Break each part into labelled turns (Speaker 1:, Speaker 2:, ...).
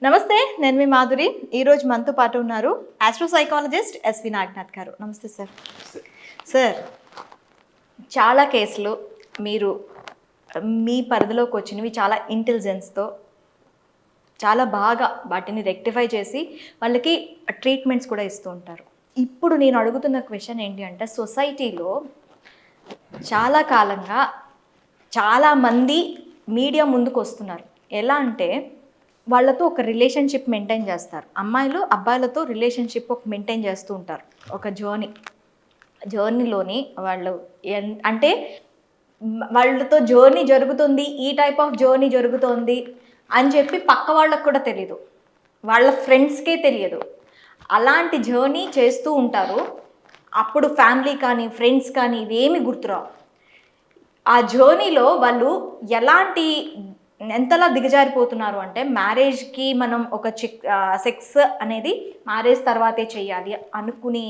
Speaker 1: నమస్తే, నేను మీ మాధురి. ఈరోజు మనతో పాటు ఉన్నారు ఆస్ట్రో సైకాలజిస్ట్ ఎస్వి నాగనాథ్ గారు. నమస్తే సార్. సార్, చాలా కేసులు మీరు మీ పరిధిలోకి వచ్చినవి చాలా ఇంటెలిజెన్స్తో చాలా బాగా వాటిని రెక్టిఫై చేసి వాళ్ళకి ట్రీట్మెంట్స్ కూడా ఇస్తూ ఉంటారు. ఇప్పుడు నేను అడుగుతున్న క్వశ్చన్ ఏంటి అంటే, సొసైటీలో చాలా కాలంగా చాలామంది మీడియా ముందుకు వస్తున్నారు. ఎలా అంటే వాళ్ళతో ఒక రిలేషన్షిప్ మెయింటైన్ చేస్తారు. అమ్మాయిలు అబ్బాయిలతో రిలేషన్షిప్ ఒక మెయింటైన్ చేస్తూ ఉంటారు. ఒక జర్నీలోని వాళ్ళు అంటే వాళ్ళతో జర్నీ జరుగుతుంది, ఈ టైప్ ఆఫ్ జర్నీ జరుగుతోంది అని చెప్పి పక్క వాళ్ళకు కూడా తెలియదు, వాళ్ళ ఫ్రెండ్స్కే తెలియదు. అలాంటి జర్నీ చేస్తూ ఉంటారు. అప్పుడు ఫ్యామిలీ కానీ ఫ్రెండ్స్ కానీ ఇవేమి గుర్తురావు. ఆ జర్నీలో వాళ్ళు ఎంతలా దిగజారిపోతున్నారు అంటే, మ్యారేజ్కి మనం ఒక సెక్స్ అనేది మ్యారేజ్ తర్వాతే చేయాలి అనుకుని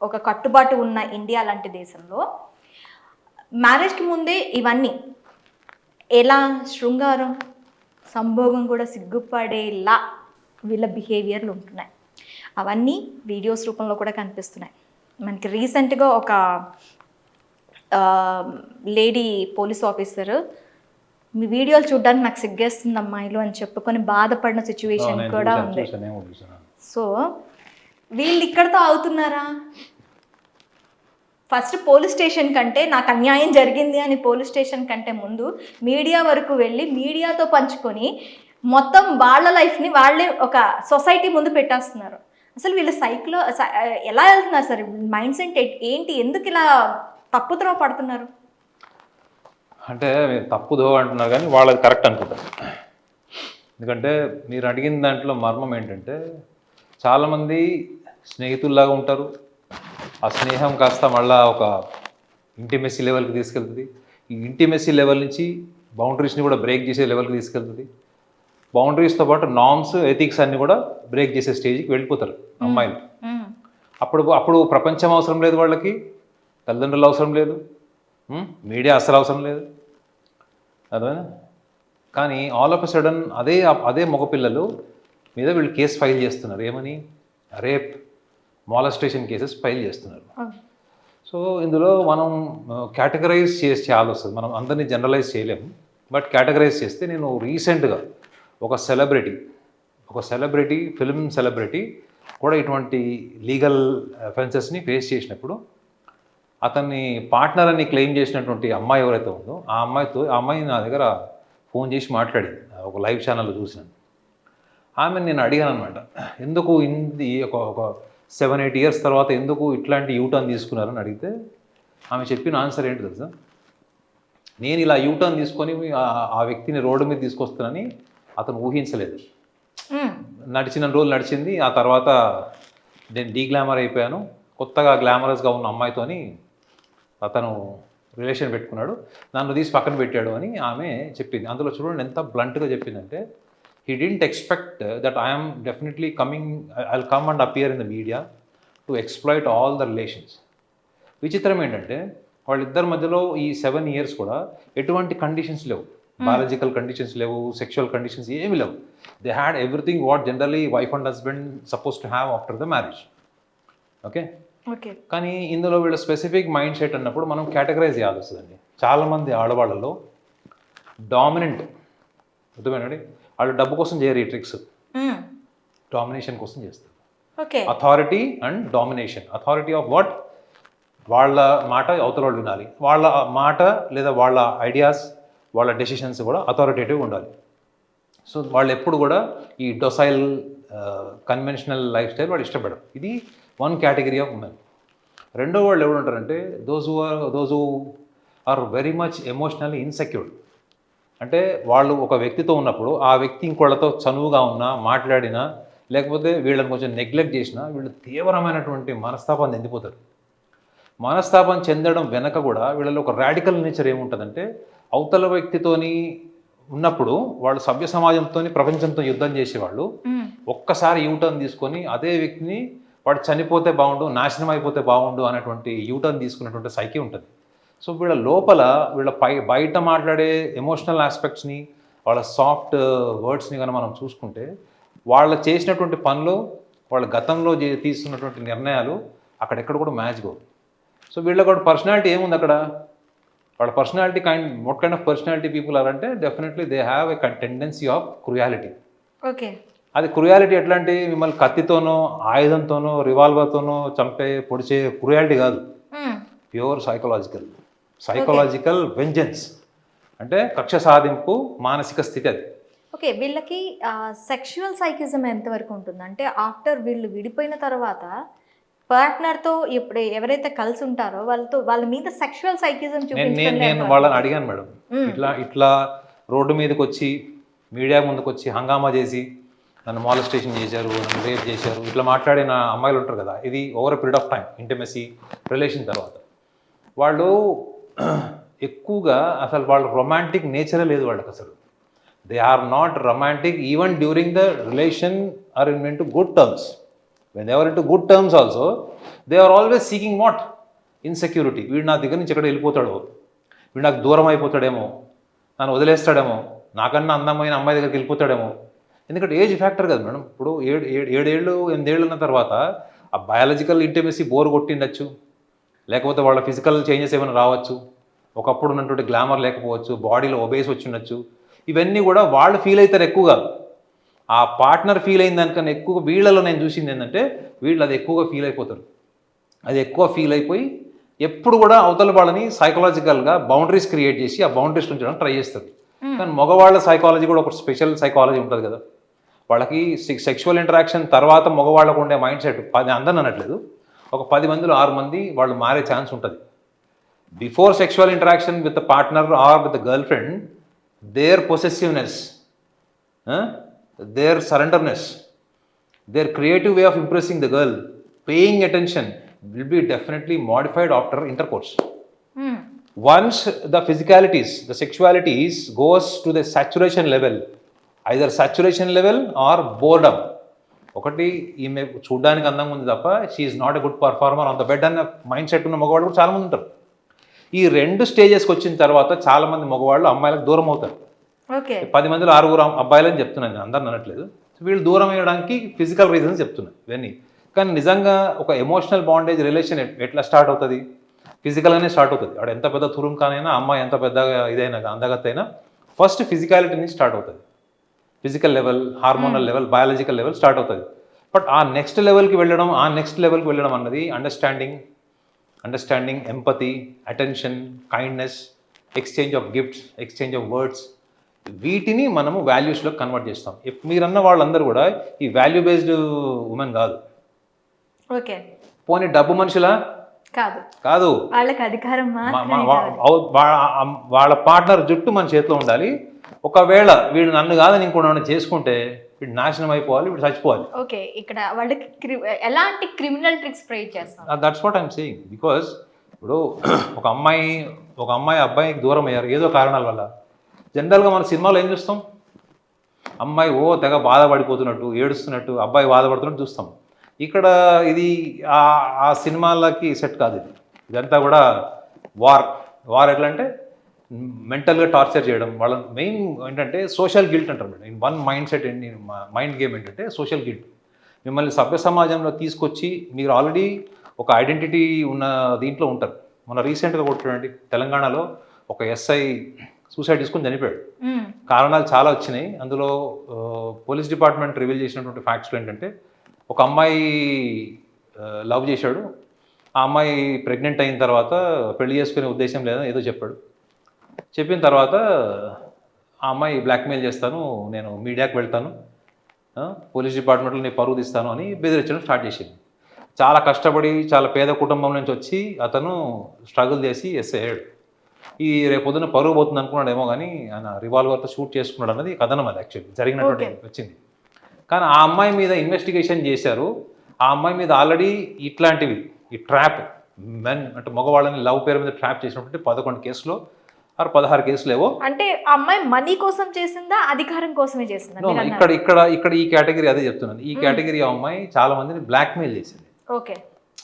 Speaker 1: ఒక కట్టుబాటు ఉన్న ఇండియా లాంటి దేశంలో మ్యారేజ్కి ముందే ఇవన్నీ ఎలా శృంగారం సంభోగం కూడా సిగ్గుపడేలా వీళ్ళ బిహేవియర్లు ఉంటున్నాయి. అవన్నీ వీడియోస్ రూపంలో కూడా కనిపిస్తున్నాయి. మనకి రీసెంట్గా ఒక లేడీ పోలీస్ ఆఫీసర్ మీ వీడియోలు చూడడానికి నాకు సిగ్గేస్తుంది అమ్మాయిలు అని చెప్పుకొని బాధపడిన సిచ్యువేషన్ కూడా ఉంది. సో వీళ్ళు ఇక్కడతో అవుతున్నారా? ఫస్ట్ పోలీస్ స్టేషన్ కంటే, నాకు అన్యాయం జరిగింది అని పోలీస్ స్టేషన్ కంటే ముందు మీడియా వరకు వెళ్ళి మీడియాతో పంచుకొని మొత్తం వాళ్ళ లైఫ్ని వాళ్ళే ఒక సొసైటీ ముందు పెట్టేస్తున్నారు. అసలు వీళ్ళు ఎలా వెళ్తున్నారు సార్? మైండ్ సెట్ ఏంటి? ఎందుకు ఇలా తప్పుద్రోవ పడుతున్నారు?
Speaker 2: అంటే మీరు తప్పుదో అంటున్నారు కానీ వాళ్ళది కరెక్ట్ అనుకుంటారు. ఎందుకంటే మీరు అడిగిన దాంట్లో మర్మం ఏంటంటే, చాలామంది స్నేహితుల్లాగా ఉంటారు. ఆ స్నేహం కాస్త మళ్ళీ ఒక ఇంటిమెసీ లెవెల్కి తీసుకెళ్తుంది. ఈ ఇంటిమెసీ లెవెల్ నుంచి బౌండరీస్ని కూడా బ్రేక్ చేసే లెవెల్కి తీసుకెళ్తుంది. బౌండరీస్తో పాటు నార్మ్స్, ఎథిక్స్ అన్ని కూడా బ్రేక్ చేసే స్టేజ్కి వెళ్ళిపోతారు అమ్మాయిలు. అప్పుడు ప్రపంచం అవసరం లేదు వాళ్ళకి, తల్లిదండ్రులు అవసరం లేదు, మీడియా అస్సలు అవసరం లేదు. అర్థమైనా? కానీ ఆల్ ఆఫ్ ఎ సడన్ అదే మగపిల్లలు మీద వీళ్ళు కేసు ఫైల్ చేస్తున్నారు. ఏమని? రేప్, మాలస్టేషన్ కేసెస్ ఫైల్ చేస్తున్నారు. సో ఇందులో మనం కేటగరైజ్ చేయాల్సి వస్తుంది. మనం అందరినీ జనరలైజ్ చేయలేము. బట్ కేటగరైజ్ చేస్తే, నేను రీసెంట్గా ఒక సెలబ్రిటీ ఫిల్మ్ సెలబ్రిటీ కూడా ఇటువంటి లీగల్ అఫెన్సెస్ని ఫేస్ చేసినప్పుడు అతన్ని పార్ట్నర్ అని క్లెయిమ్ చేసినటువంటి అమ్మాయి ఎవరైతే ఉందో ఆ అమ్మాయి నా దగ్గర ఫోన్ చేసి మాట్లాడింది. ఒక లైవ్ ఛానల్లో చూసినాను. ఆమెను నేను అడిగాను అనమాట, ఎందుకు ఒక 7-8 ఇయర్స్ తర్వాత ఎందుకు ఇట్లాంటి యూటర్న్ తీసుకున్నారని అడిగితే ఆమె చెప్పిన ఆన్సర్ ఏంటి తెలుసా? నేను ఇలా యూటర్న్ తీసుకొని ఆ వ్యక్తిని రోడ్డు మీద తీసుకొస్తానని అతను ఊహించలేదు. నడిచిన రోజులు నడిచింది, ఆ తర్వాత నేను డీగ్లామర్ అయిపోయాను. కొత్తగా గ్లామరస్గా ఉన్న అమ్మాయితోని అతను రిలేషన్ పెట్టుకున్నాడు, నన్ను తీసి పక్కన పెట్టాడు అని ఆమె చెప్పింది. అందులో చూడండి ఎంత బ్లంట్గా చెప్పిందంటే, he didn't expect that I am definitely I'll come and appear in the media to exploit all the relations. విచిత్రం ఏంటంటే, వాళ్ళిద్దరి మధ్యలో ఈ 7 ఇయర్స్ కూడా ఎటువంటి కండిషన్స్ లేవు, బయాలజికల్ కండిషన్స్ లేవు, సెక్షువల్ కండిషన్స్ ఏమి లేవు. They had everything what generally wife and husband suppose to have after the marriage. Okay. కానీ ఇందులో వీళ్ళ స్పెసిఫిక్ మైండ్ సెట్ అన్నప్పుడు మనం కేటగరైజ్ చేయాల్సి వస్తుందండి. చాలామంది ఆడవాళ్ళలో డామినెంట్, అర్థమేనండి, వాళ్ళు డబ్బు కోసం చేయరు ఈ ట్రిక్స్, డామినేషన్ కోసం చేస్తారు. Authority and domination. Authority of what? వాళ్ళ మాట అవతల వాళ్ళు వినాలి, వాళ్ళ మాట లేదా వాళ్ళ ఐడియాస్, వాళ్ళ డెసిషన్స్ కూడా అథారిటేటివ్ ఉండాలి. సో వాళ్ళు ఎప్పుడు కూడా ఈ డొసైల్ కన్వెన్షనల్ లైఫ్ స్టైల్ వాళ్ళు ఇష్టపడరు. ఇది వన్ కేటగిరీ ఆఫ్ ఉమెన్. రెండో వాళ్ళు ఎవరు ఉంటారంటే, those who are very much emotionally insecured. అంటే వాళ్ళు ఒక వ్యక్తితో ఉన్నప్పుడు ఆ వ్యక్తి ఇంకోళ్ళతో చనువుగా ఉన్నా, మాట్లాడినా, లేకపోతే వీళ్ళని కొంచెం నెగ్లెక్ట్ చేసినా వీళ్ళు తీవ్రమైనటువంటి మనస్తాపాన్ని చెందిపోతారు. మనస్తాపం చెందడం వెనక కూడా వీళ్ళలో ఒక రాడికల్ నేచర్ ఏముంటుందంటే, అవతల వ్యక్తితోని ఉన్నప్పుడు వాళ్ళు సభ్య సమాజంతో, ప్రపంచంతో యుద్ధం చేసేవాళ్ళు ఒక్కసారి యూటర్న్ తీసుకొని అదే వ్యక్తిని వాడు చనిపోతే బాగుండు, నాశనం అయిపోతే బాగుండు అనేటువంటి యూటర్న్ తీసుకున్నటువంటి సైకి ఉంటుంది. సో వీళ్ళ లోపల బయట మాట్లాడే ఎమోషనల్ ఆస్పెక్ట్స్ని, వాళ్ళ సాఫ్ట్ వర్డ్స్ని కానీ మనం చూసుకుంటే వాళ్ళు చేసినటువంటి పనులు, వాళ్ళ గతంలో తీసుకున్నటువంటి నిర్ణయాలు అక్కడెక్కడ కూడా మ్యాచ్ కావు. సో వీళ్ళకి కూడా పర్సనాలిటీ ఏముంది అక్కడ, వాళ్ళ personality what kind of personality people are అంటే definitely they have a tendency of cruelty.
Speaker 1: Okay.
Speaker 2: అది క్రుయాలిటీ ఎట్లా అంటే మిమ్మల్ని కత్తితోనో ఆయుధంతోనో రివాల్వర్తోనో పొడిచే క్రుయాలిటీ కాదు, ప్యూర్ సైకలాజికల్ వెంజెన్స్, అంటే కక్ష సాధింపు మానసిక స్థితి అది.
Speaker 1: ఓకే, వీళ్ళకి సెక్షువల్ సైకిజం ఎంతవరకు ఉంటుంది అంటే ఆఫ్టర్ వీళ్ళు విడిపోయిన తర్వాత పార్ట్నర్తో ఇప్పుడు ఎవరైతే కలిసి ఉంటారో వాళ్ళ మీద సెక్షువల్ సైకిజం
Speaker 2: నేను వాళ్ళని అడిగాను మేడం, ఇట్లా రోడ్డు మీదకి వచ్చి మీడియా ముందుకు వచ్చి హంగామా చేసి నన్ను మాలెస్టేషన్ చేశారు, నన్ను రేప్ చేశారు, ఇట్లా మాట్లాడిన అమ్మాయిలు ఉంటారు కదా, ఇది over period of time intimacy relation తర్వాత వాళ్ళు ఎక్కువగా అసలు వాళ్ళ రొమాంటిక్ నేచరే లేదు వాళ్ళకి అసలు. They are not romantic even during the relation are in to good terms. When they are in to good terms also they are always seeking what, insecurity. వీడు నా దగ్గర నుంచి ఎక్కడ వెళ్ళిపోతాడో, వీడు నాకు దూరం అయిపోతాడేమో, నన్ను వదిలేస్తాడేమో, నాకన్నా అందమైన అమ్మాయి దగ్గరికి వెళ్ళిపోతాడేమో. ఎందుకంటే ఏజ్ ఫ్యాక్టర్ కదా మేడం. ఇప్పుడు 7-8 ఉన్న తర్వాత ఆ బయాలజికల్ ఇంటిమసీ బోర్ కొట్టిండొచ్చు, లేకపోతే వాళ్ళ ఫిజికల్ చేంజెస్ ఏమైనా రావచ్చు, ఒకప్పుడు ఉన్నటువంటి గ్లామర్ లేకపోవచ్చు, బాడీలో ఒబేస్ వచ్చి ఉండొచ్చు. ఇవన్నీ కూడా వాళ్ళు ఫీల్ అవుతారు ఎక్కువగా, ఆ పార్ట్నర్ ఫీల్ అయిన దానికన్నా ఎక్కువ వీళ్ళలో నేను చూసింది ఏంటంటే వీళ్ళు అది ఎక్కువగా ఫీల్ అయిపోతారు. అది ఎక్కువ ఫీల్ అయిపోయి ఎప్పుడు కూడా అవతల వాళ్ళని సైకలాజికల్గా బౌండరీస్ క్రియేట్ చేసి ఆ బౌండరీస్ ఉంచడానికి ట్రై చేస్తారు. కానీ మగవాళ్ళ సైకాలజీ కూడా ఒక స్పెషల్ సైకాలజీ ఉంటుంది కదా, వాళ్ళకి సెక్షువల్ ఇంటరాక్షన్ తర్వాత మగవాళ్ళకు ఉండే మైండ్ సెట్ 10 అందరిని అనట్లేదు, ఒక 10 మందిలో 6 మంది వాళ్ళు మారే ఛాన్స్ ఉంటుంది. Before sexual interaction with the partner or with the girlfriend, their possessiveness, their surrenderness, their creative way of impressing the girl, paying attention will be definitely modified after intercourse. Once the physicalities, the sexualities goes to the saturation level, either saturation level or boredom. ఒకటి ఈమె చూడడానికి అందంగా ఉంది తప్ప she is not a good performer on the bed అన్న mind set ఉన్న మగవాళ్ళు కూడా చాలామంది ఉంటారు. ఈ 2 స్టేజెస్కి వచ్చిన తర్వాత చాలామంది మగవాళ్ళు అమ్మాయిలకు దూరం అవుతారు. 10 మందిలో 6 అబ్బాయిలని చెప్తున్నాను, అందరిని అనట్లేదు. వీళ్ళు దూరం అయ్యడానికి ఫిజికల్ రీజన్స్ చెప్తున్నాను ఇవన్నీ. కానీ నిజంగా ఒక ఎమోషనల్ బాండేజ్ రిలేషన్ ఎట్లా స్టార్ట్ అవుతుంది, ఫిజికల్గానే స్టార్ట్ అవుతుంది. వాడు ఎంత పెద్ద తురుం కానైనా, అమ్మాయి ఎంత పెద్దగా ఇదైనా అందగత అయినా ఫస్ట్ ఫిజికాలిటీ నుంచి స్టార్ట్ అవుతుంది. Physical level, hormonal level, biological level start అవుతుంది. బట్ ఆ నెక్స్ట్ లెవెల్కి వెళ్ళడం అన్నది understanding, empathy, attention, kindness, exchange of gifts, exchange of words, వీటిని మనము వాల్యూస్లో కన్వర్ట్ చేస్తాం. మీరన్న వాళ్ళందరూ కూడా ఈ వాల్యూ బేస్డ్ ఉమెన్ కాదు.
Speaker 1: ఓకే,
Speaker 2: పోనీ డబ్బు మనుషులా కాదు,
Speaker 1: వాళ్ళకి అధికారం
Speaker 2: వాళ్ళ పార్ట్నర్ జుట్టు మన చేతిలో ఉండాలి. ఒకవేళ వీడు నన్ను కాదని ఇంకోటి చేసుకుంటే వీడు నాశనం అయిపోవాలి, వీడు చచ్చిపోవాలి.
Speaker 1: ఓకే, ఇక్కడ వాళ్ళకి ఎలాంటి క్రిమినల్ ట్రిక్స్ ప్రే చేస్తాం,
Speaker 2: that's what I'm saying. Because ఇప్పుడు ఒక అమ్మాయి అబ్బాయికి దూరం అయ్యారు ఏదో కారణాల వల్ల. జనరల్గా మన సినిమాలో ఏం చూస్తాం, అమ్మాయి తెగ బాధపడిపోతున్నట్టు, ఏడుస్తున్నట్టు, అబ్బాయి బాధపడుతున్నట్టు చూస్తాం. ఇక్కడ ఇది ఆ సినిమాలకి సెట్ కాదు. ఇదంతా కూడా వార్ ఎట్లా అంటే మెంటల్గా టార్చర్ చేయడం. వాళ్ళ మెయిన్ ఏంటంటే సోషల్ గిల్ట్ అంటారు madam. In one mind set mind game ఏంటంటే సోషల్ గిల్ట్. మిమ్మల్ని సభ్య సమాజంలో తీసుకొచ్చి మీరు ఆల్రెడీ ఒక ఐడెంటిటీ ఉన్న దీంట్లో ఉంటారు. మొన్న రీసెంట్గా కూడా చూడండి, తెలంగాణలో ఒక ఎస్ఐ సూసైడ్ తీసుకొని చనిపోయాడు. కారణాలు చాలా వచ్చినాయి. అందులో పోలీస్ డిపార్ట్మెంట్ రివీల్ చేసినటువంటి ఫ్యాక్ట్స్లో ఏంటంటే ఒక అమ్మాయి లవ్ చేశాడు, ఆ అమ్మాయి ప్రెగ్నెంట్ అయిన తర్వాత పెళ్లి చేసుకునే ఉద్దేశం లేదని ఏదో చెప్పాడు. చెప్పిన తర్వాత ఆ అమ్మాయి బ్లాక్మెయిల్ చేస్తాను, నేను మీడియాకి వెళ్తాను, పోలీస్ డిపార్ట్మెంట్లో నేను పరువు తీస్తాను అని బెదిరించడం స్టార్ట్ చేసింది. చాలా కష్టపడి చాలా పేద కుటుంబం నుంచి వచ్చి అతను స్ట్రగుల్ చేసి ఎస్ఐ అయ్యాడు. ఈ రేపొద్దున పరువు పోతుంది అనుకున్నాడేమో కానీ ఆయన రివాల్వర్తో షూట్ చేసుకున్నాడు అన్నది కథనం. అది యాక్చువల్లీ జరిగినటువంటి వచ్చింది. కానీ ఆ అమ్మాయి మీద ఇన్వెస్టిగేషన్ చేశారు. ఆ అమ్మాయి మీద ఆల్రెడీ ఇట్లాంటివి ఈ ట్రాప్ మెన్ అంటే మగవాళ్ళని లవ్ పేరు మీద ట్రాప్ చేసినటువంటి 11 కేసులో 16 కేసులు ఏవో.
Speaker 1: అంటే ఆ అమ్మాయి మనీ కోసం చేసిందా, అధికారం కోసమే చేసిందా?
Speaker 2: ఇక్కడ ఈ కేటగిరీ అదే చెప్తున్నాను. ఈ కేటగిరీ అమ్మాయి చాలా మందిని బ్లాక్మెయిల్ చేసింది.
Speaker 1: ఓకే,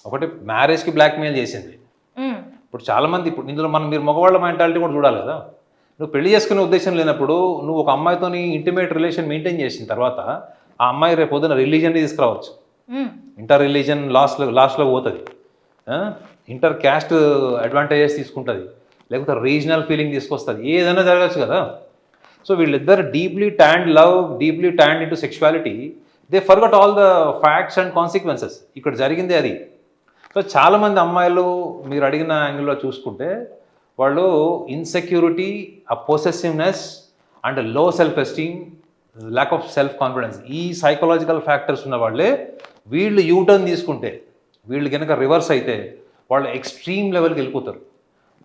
Speaker 2: ఒకటి మ్యారేజ్కి బ్లాక్మెయిల్ చేసింది. ఇప్పుడు చాలా మంది ఇప్పుడు ఇందులో మీరు మగవాళ్ళ మెంటాలిటీ కూడా చూడాలి కదా. నువ్వు పెళ్లి చేసుకునే ఉద్దేశం లేనప్పుడు నువ్వు ఒక అమ్మాయితోని ఇంటిమేట్ రిలేషన్ మెయింటైన్ చేసిన తర్వాత ఆ అమ్మాయి రేపు పొద్దున రిలీజన్ని తీసుకురావచ్చు,
Speaker 1: మ్మ్.
Speaker 2: ఇంటర్ రిలీజన్ లాస్ట్లో పోతుంది, ఇంటర్ క్యాస్ట్ అడ్వాంటేజెస్ తీసుకుంటుంది, లేకపోతే రీజనల్ ఫీలింగ్ తీసుకొస్తుంది, ఏదైనా జరగచ్చు కదా. సో వీళ్ళిద్దరు deeply tuned into sexuality, they forgot all the facts and consequences. ఇక్కడ జరిగిందే అది. సో చాలామంది అమ్మాయిలు మీరు అడిగిన యాంగిల్లో చూసుకుంటే వాళ్ళు ఇన్సెక్యూరిటీ, ఆ పొసెసివ్నెస్ అండ్ లో self esteem, lack of self confidence, ఈ సైకలాజికల్ ఫ్యాక్టర్స్ ఉన్న వాళ్ళే వీళ్ళు యూటర్న్ తీసుకుంటే, వీళ్ళు కనుక రివర్స్ అయితే వాళ్ళు ఎక్స్ట్రీమ్ లెవెల్కి వెళ్ళిపోతారు.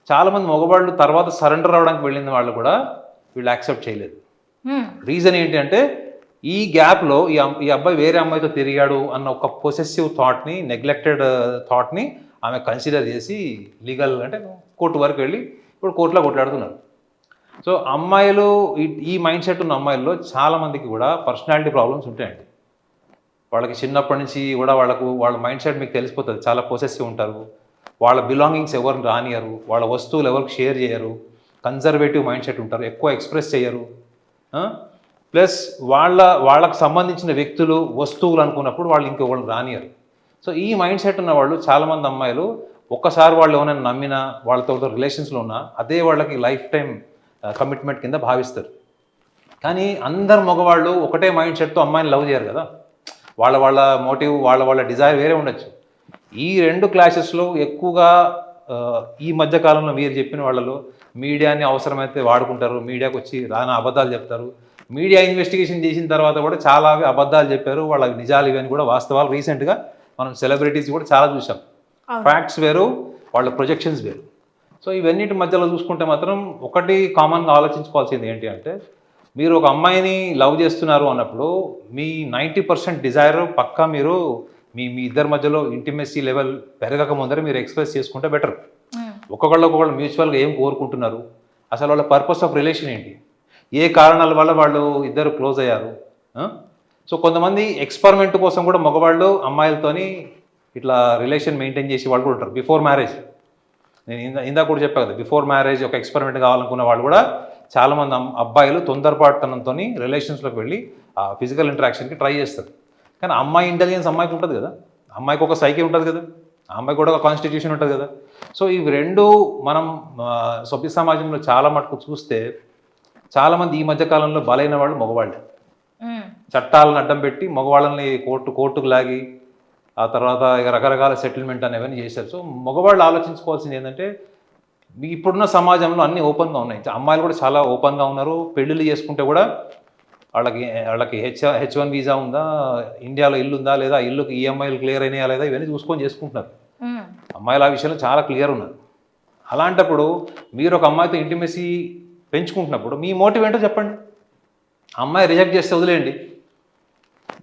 Speaker 2: చాలామంది మగవాళ్ళు తర్వాత సరెండర్ అవ్వడానికి వెళ్ళిన వాళ్ళు కూడా వీళ్ళు యాక్సెప్ట్ చేయలేదు.
Speaker 1: మ్మ్.
Speaker 2: రీజన్ ఏంటి అంటే ఈ గ్యాప్లో ఈ అబ్బాయి వేరే అమ్మాయితో తిరిగాడు అన్న ఒక పొసెసివ్ థాట్ని, నెగ్లెక్టెడ్ థాట్ని ఆమె కన్సిడర్ చేసి లీగల్ అంటే కోర్టు వరకు వెళ్ళి ఇప్పుడు కోర్టులో కొట్లాడుతున్నారు. సో అమ్మాయిలు ఈ మైండ్ సెట్ ఉన్న అమ్మాయిల్లో చాలామందికి కూడా పర్సనాలిటీ ప్రాబ్లమ్స్ ఉంటాయండి. వాళ్ళకి చిన్నప్పటి నుంచి కూడా వాళ్ళ మైండ్ సెట్ మీకు తెలిసిపోతుంది, చాలా పొసెసివ్ ఉంటారు, వాళ్ళ బిలాంగింగ్స్ ఎవరిని రానియరు, వాళ్ళ వస్తువులు ఎవరికి షేర్ చేయరు, కన్జర్వేటివ్ మైండ్ సెట్ ఉంటారు, ఎక్కువ ఎక్స్ప్రెస్ చేయరు. ప్లస్ వాళ్ళకు సంబంధించిన వ్యక్తులు, వస్తువులు అనుకున్నప్పుడు వాళ్ళు ఇంకొకళ్ళు రానియరు. సో ఈ మైండ్ సెట్ ఉన్న వాళ్ళు చాలామంది అమ్మాయిలు ఒక్కసారి వాళ్ళు ఎవరైనా నమ్మినా, వాళ్ళతో రిలేషన్స్లో ఉన్నా అదే వాళ్ళకి లైఫ్ టైం కమిట్మెంట్ కింద భావిస్తారు. కానీ అందరు మగవాళ్ళు ఒకటే మైండ్ సెట్తో అమ్మాయిని లవ్ చేయరు కదా. వాళ్ళ మోటివ్, వాళ్ళ డిజైర్ వేరే ఉండొచ్చు. ఈ రెండు క్లాషెస్లో ఎక్కువగా ఈ మధ్యకాలంలో మీరు చెప్పిన వాళ్ళలో మీడియాని అవసరమైతే వాడుకుంటారు, మీడియాకి వచ్చి రాని అబద్ధాలు చెప్తారు, మీడియా ఇన్వెస్టిగేషన్ చేసిన తర్వాత కూడా చాలా అబద్ధాలు చెప్పారు, వాళ్ళ నిజాలు ఇవన్నీ కూడా వాస్తవాలు. రీసెంట్గా మనం సెలబ్రిటీస్ కూడా చాలా చూసాం. ఫ్యాక్ట్స్ వేరు, వాళ్ళ ప్రొజెక్షన్స్ వేరు. సో ఇవన్నిటి మధ్యలో చూసుకుంటే మాత్రం ఒకటి కామన్గా ఆలోచించుకోవాల్సింది ఏంటి అంటే, మీరు ఒక అమ్మాయిని లవ్ చేస్తున్నారు అన్నప్పుడు మీ 90% డిజైర్ పక్కా మీరు మీ ఇద్దరి మధ్యలో ఇంటిమెసీ లెవెల్ పెరగక ముందరే మీరు ఎక్స్ప్రెస్ చేసుకుంటే బెటర్. ఒక్కొక్కళ్ళు మ్యూచువల్గా ఏం కోరుకుంటున్నారు, అసలు వాళ్ళ పర్పస్ ఆఫ్ రిలేషన్ ఏంటి, ఏ కారణాల వల్ల వాళ్ళు ఇద్దరు క్లోజ్ అయ్యారు. సో కొంతమంది ఎక్స్పెరిమెంట్ కోసం కూడా మగవాళ్ళు అమ్మాయిలతోని ఇట్లా రిలేషన్ మెయింటైన్ చేసి వాళ్ళు కూడా ఉంటారు. బిఫోర్ మ్యారేజ్, నేను ఇందాక కూడా చెప్పాను కదా, బిఫోర్ మ్యారేజ్ ఒక ఎక్స్పెరిమెంట్ కావాలనుకున్న వాళ్ళు కూడా చాలామంది అబ్బాయిలు తొందరపాటుతనంతో రిలేషన్స్లోకి వెళ్ళి ఆ ఫిజికల్ ఇంటరాక్షన్కి ట్రై చేస్తారు. కానీ అమ్మాయి ఇంటెలిజెన్స్ అమ్మాయికి ఉంటుంది కదా, అమ్మాయికి ఒక సైకి ఉంటుంది కదా, ఆ అమ్మాయికి కూడా ఒక కాన్స్టిట్యూషన్ ఉంటుంది కదా. సో ఇవి రెండు మనం సభ్య సమాజంలో చాలా మటుకు చూస్తే చాలామంది ఈ మధ్యకాలంలో బలైన వాళ్ళు మగవాళ్ళు. చట్టాలను అడ్డం పెట్టి మగవాళ్ళని కోర్టుకు లాగి ఆ తర్వాత ఇక రకరకాల సెటిల్మెంట్ అనేవన్నీ చేశారు. సో మగవాళ్ళు ఆలోచించుకోవాల్సింది ఏంటంటే, ఇప్పుడున్న సమాజంలో అన్నీ ఓపెన్గా ఉన్నాయి, అమ్మాయిలు కూడా చాలా ఓపెన్గా ఉన్నారు. పెళ్ళిళ్ళు చేసుకుంటే కూడా వాళ్ళకి H1 వీసా ఉందా, ఇండియాలో ఇల్లు ఉందా లేదా, ఇల్లుకి ఈఎంఐలు క్లియర్ అయినాయా లేదా, ఇవన్నీ చూసుకొని చేసుకుంటున్నారు. అమ్మాయిలు ఆ విషయంలో చాలా క్లియర్ ఉన్నారు. అలాంటప్పుడు మీరు ఒక అమ్మాయితో ఇంటిమెసీ పెంచుకుంటున్నప్పుడు మీ మోటివ్ ఏంటో చెప్పండి. అమ్మాయి రిజెక్ట్ చేస్తే వదిలేయండి.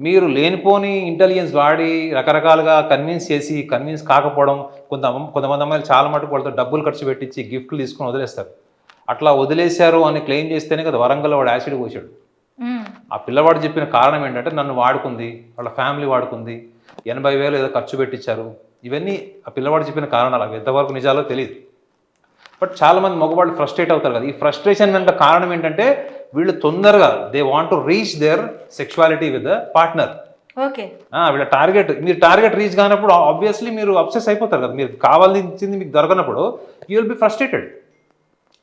Speaker 2: మీరు లేనిపోని ఇంటెలిజెన్స్ వాడి రకరకాలుగా కన్విన్స్ కాకపోవడం, కొంతమంది అమ్మాయిలు చాలా మటుకు వాళ్ళతో డబ్బులు ఖర్చు పెట్టించి గిఫ్ట్లు తీసుకొని వదిలేస్తారు. అట్లా వదిలేశారు అని క్లెయిమ్ చేస్తేనే కదా వరంగల్లో వాడు యాసిడ్ పోసాడు. ఆ పిల్లవాడు చెప్పిన కారణం ఏంటంటే, నన్ను వాడుకుంది, వాళ్ళ ఫ్యామిలీ వాడుకుంది, 80,000 ఏదో ఖర్చు పెట్టించారు. ఇవన్నీ ఆ పిల్లవాడు చెప్పిన కారణాలు, అవి ఎంతవరకు నిజాలో తెలియదు. బట్ చాలామంది మగవాళ్ళు ఫ్రస్ట్రేట్ అవుతారు కదా. ఈ ఫ్రస్ట్రేషన్ వెనుక కారణం ఏంటంటే, వీళ్ళు తొందరగా they want to reach their sexuality with the partner.
Speaker 1: Okay,
Speaker 2: వీళ్ళ మీరు టార్గెట్ రీచ్ కానప్పుడు ఆబ్వియస్లీ మీరు అబ్సెస్ అయిపోతారు కదా. మీరు కావాల్సింది మీకు దొరకనప్పుడు యూ విల్ బి ఫ్రస్ట్రేటెడ్,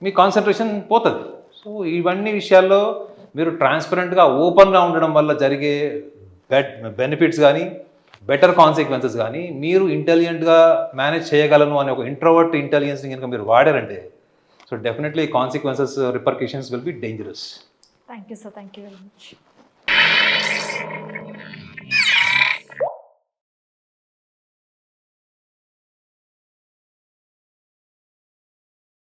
Speaker 2: మీ కాన్సన్ట్రేషన్ పోతుంది. సో ఇవన్నీ విషయాల్లో మీరు ట్రాన్స్పరెంట్గా ఓపెన్గా ఉండడం వల్ల జరిగే బెనిఫిట్స్ కానీ బెటర్ కాన్సిక్వెన్సెస్ కానీ, మీరు ఇంటెలిజెంట్గా మేనేజ్ చేయగలను అనే ఒక ఇంట్రోవర్ట్ ఇంటెలిజెన్స్ని కనుక మీరు వాడారంటే, so definitely consequences repercussions will be dangerous.
Speaker 1: Thank you sir, thank you very much.